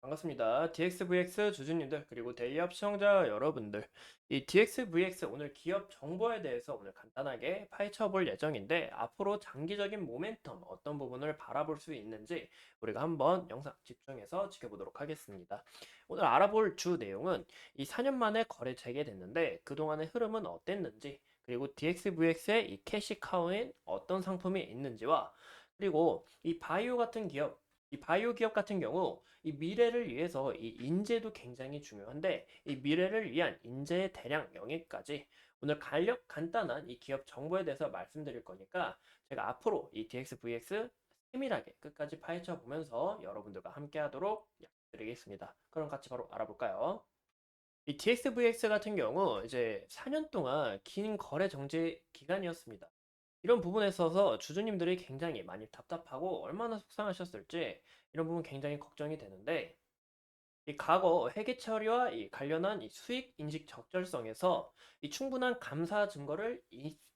반갑습니다. DXVX 주주님들 그리고 대기업 시청자 여러분들, 이 DXVX 오늘 기업 정보에 대해서 오늘 간단하게 파헤쳐 볼 예정인데, 앞으로 장기적인 모멘텀 어떤 부분을 바라볼 수 있는지 우리가 한번 영상 집중해서 지켜보도록 하겠습니다. 오늘 알아볼 주 내용은 이 4년 만에 거래 재개됐는데 그동안의 흐름은 어땠는지, 그리고 DXVX의 이 캐시카우엔 어떤 상품이 있는지와, 그리고 이 바이오 같은 기업, 이 바이오 기업 같은 경우 이 미래를 위해서 이 인재도 굉장히 중요한데, 이 미래를 위한 인재의 대량 영입까지 오늘 간단한 이 기업 정보에 대해서 말씀드릴 거니까, 제가 앞으로 이 DXVX 세밀하게 끝까지 파헤쳐 보면서 여러분들과 함께 하도록 약속드리겠습니다. 그럼 같이 바로 알아볼까요? 이 DXVX 같은 경우 이제 4년 동안 긴 거래 정지 기간이었습니다. 이런 부분에 있어서 주주님들이 굉장히 많이 답답하고 얼마나 속상하셨을지, 이런 부분 굉장히 걱정이 되는데, 이 과거 회계 처리와 이 관련한 이 수익 인식 적절성에서 이 충분한 감사 증거를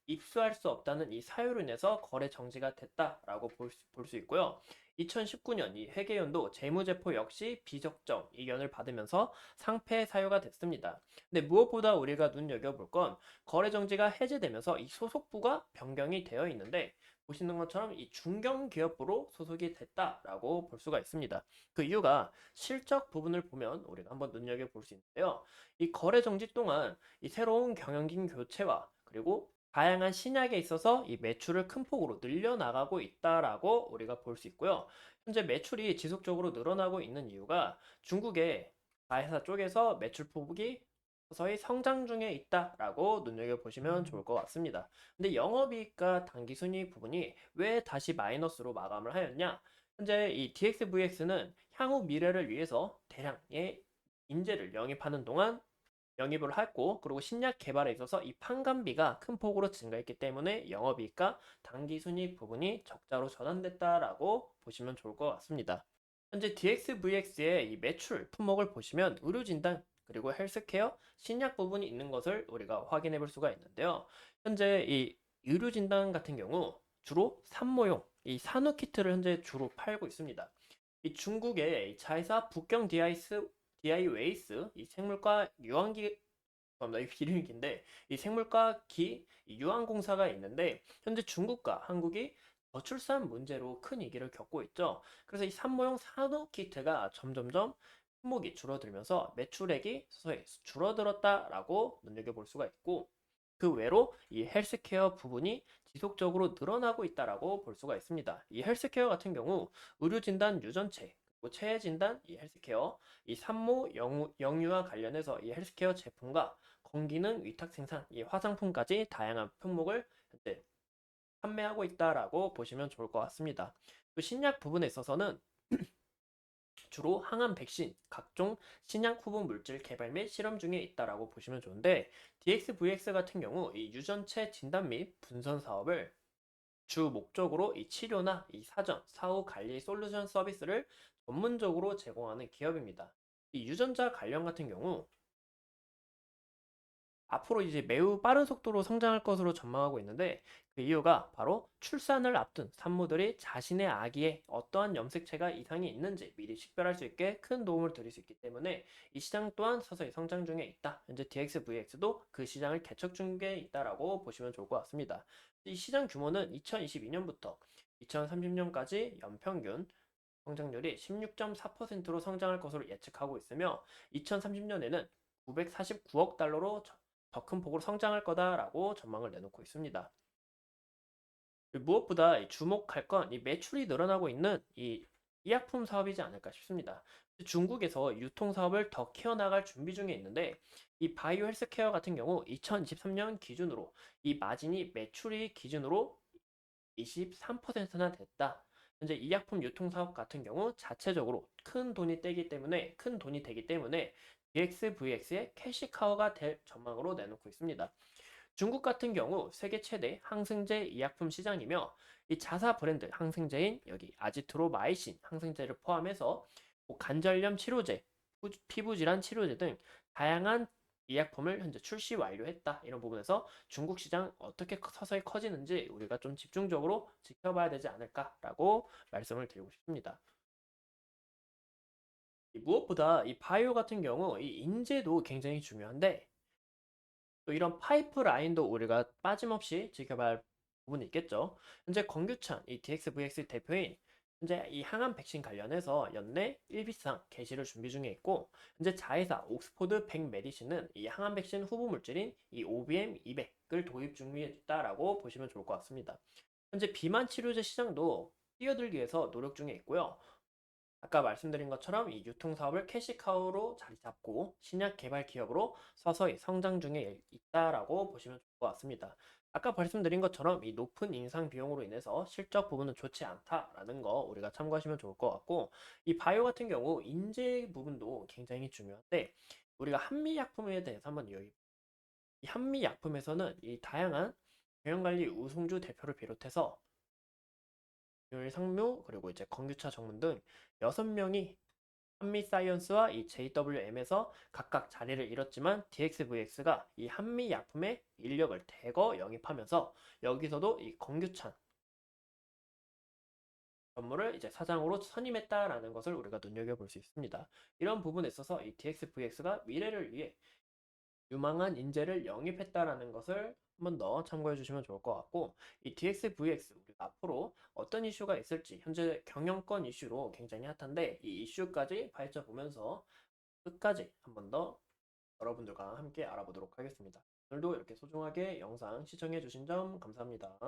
입수할 수 없다는 이 사유로 인해서 거래 정지가 됐다라고 볼 수 있고요. 2019년 이 회계연도 재무제표 역시 비적정 이견을 받으면서 상패 사유가 됐습니다. 근데 무엇보다 우리가 눈여겨볼 건, 거래 정지가 해제되면서 이 소속부가 변경이 되어 있는데, 보시는 것처럼 이 중견기업부로 소속이 됐다라고 볼 수가 있습니다. 그 이유가 실적 부분을 보면 우리가 한번 눈여겨볼 수 있는데요. 이 거래 정지 동안 이 새로운 경영진 교체와, 그리고 다양한 신약에 있어서 이 매출을 큰 폭으로 늘려나가고 있다라고 우리가 볼 수 있고요. 현재 매출이 지속적으로 늘어나고 있는 이유가 중국의 가해사 쪽에서 매출 폭이 서서히 성장 중에 있다라고 눈여겨보시면 좋을 것 같습니다. 근데 영업이익과 당기순이익 부분이 왜 다시 마이너스로 마감을 하였냐? 현재 이 DXVX는 향후 미래를 위해서 대량의 인재를 영입하는 동안 영입을 했고, 그리고 신약 개발에 있어서 이 판관비가 큰 폭으로 증가했기 때문에 영업이익과 당기순이익 부분이 적자로 전환됐다라고 보시면 좋을 것 같습니다. 현재 DXVX의 이 매출 품목을 보시면 의료진단 그리고 헬스케어, 신약 부분이 있는 것을 우리가 확인해 볼 수가 있는데요. 현재 이 의료진단 같은 경우 주로 산모용 이 산후 키트를 현재 주로 팔고 있습니다. 이 중국의 자회사 북경 디아이웨이스 이 생물과 유황기, 이 이름이 긴데, 이 생물과 이 유황공사가 있는데, 현재 중국과 한국이 저출산 문제로 큰 위기를 겪고 있죠. 그래서 이 산모용 산후 키트가 점점점 품목이 줄어들면서 매출액이 서서히 줄어들었다라고 눈여겨볼 수가 있고, 그 외로 이 헬스케어 부분이 지속적으로 늘어나고 있다라고 볼 수가 있습니다. 이 헬스케어 같은 경우 의료진단 유전체, 그리고 체해진단, 이 헬스케어, 이 산모 영유아 관련해서 이 헬스케어 제품과 건기능 위탁 생산, 이 화장품까지 다양한 품목을 현재 판매하고 있다라고 보시면 좋을 것 같습니다. 그 신약 부분에 있어서는 주로 항암 백신, 각종 신약 후보 물질 개발 및 실험 중에 있다라고 보시면 좋은데, DXVX 같은 경우 이 유전체 진단 및 분선 사업을 주 목적으로 이 치료나 이 사전, 사후 관리 솔루션 서비스를 전문적으로 제공하는 기업입니다. 이 유전자 관련 같은 경우 앞으로 이제 매우 빠른 속도로 성장할 것으로 전망하고 있는데, 그 이유가 바로 출산을 앞둔 산모들이 자신의 아기에 어떠한 염색체가 이상이 있는지 미리 식별할 수 있게 큰 도움을 드릴 수 있기 때문에 이 시장 또한 서서히 성장 중에 있다. 현재 DXVX도 그 시장을 개척 중에 있다라고 보시면 좋을 것 같습니다. 이 시장 규모는 2022년부터 2030년까지 연평균 성장률이 16.4%로 성장할 것으로 예측하고 있으며, 2030년에는 949억 달러로 더 큰 폭으로 성장할 거다라고 전망을 내놓고 있습니다. 무엇보다 주목할 건 이 매출이 늘어나고 있는 이医薬품 사업이지 않을까 싶습니다. 중국에서 유통 사업을 더 키워나갈 준비 중에 있는데, 이 바이오 헬스케어 같은 경우 2023년 기준으로 이 마진이 매출이 기준으로 23%나 됐다. 현재医薬품 유통 사업 같은 경우 자체적으로 큰 돈이 되기 때문에 DXVX의 캐시카우가 될 전망으로 내놓고 있습니다. 중국 같은 경우 세계 최대 항생제 의약품 시장이며, 이 자사 브랜드 항생제인 여기 아지트로마이신 항생제를 포함해서 뭐 관절염 치료제, 피부 질환 치료제 등 다양한 의약품을 현재 출시 완료했다. 이런 부분에서 중국 시장 어떻게 서서히 커지는지 우리가 좀 집중적으로 지켜봐야 되지 않을까라고 말씀을 드리고 싶습니다. 무엇보다 이 바이오 같은 경우 이 인재도 굉장히 중요한데 또 이런 파이프라인도 우리가 빠짐없이 지켜봐야 할 부분이 있겠죠. 현재 권규찬 이 DXVX 대표인 현재 이 항암 백신 관련해서 연내 1비상 개시를 준비 중에 있고 현재 자회사 옥스포드 백메디신은 이 항암 백신 후보 물질인 이 OBM200을 도입 중에 있다라고 보시면 좋을 것 같습니다. 현재 비만 치료제 시장도 뛰어들기 위해서 노력 중에 있고요. 아까 말씀드린 것처럼 이 유통 사업을 캐시카우로 자리 잡고 신약 개발 기업으로 서서히 성장 중에 있다라고 보시면 좋을 것 같습니다. 아까 말씀드린 것처럼 이 높은 인상 비용으로 인해서 실적 부분은 좋지 않다라는 거 우리가 참고하시면 좋을 것 같고 이 바이오 같은 경우 인재 부분도 굉장히 중요한데 우리가 한미약품에 대해서 한번 이 한미약품에서는 이 다양한 경영관리 우승주 대표를 비롯해서 상무 그리고 이제 건규차 전문 등 6명이 한미사이언스와 이 JWM에서 각각 자리를 잃었지만 DXVX가 이 한미약품의 인력을 대거 영입하면서 여기서도 이 건규찬 전무를 이제 사장으로 선임했다라는 것을 우리가 눈여겨볼 수 있습니다. 이런 부분에 있어서 이 DXVX가 미래를 위해 유망한 인재를 영입했다라는 것을 한 번 더 참고해 주시면 좋을 것 같고 이 DXVX 우리가 앞으로 어떤 이슈가 있을지 현재 경영권 이슈로 굉장히 핫한데 이 이슈까지 파헤쳐 보면서 끝까지 한 번 더 여러분들과 함께 알아보도록 하겠습니다. 오늘도 이렇게 소중하게 영상 시청해 주신 점 감사합니다.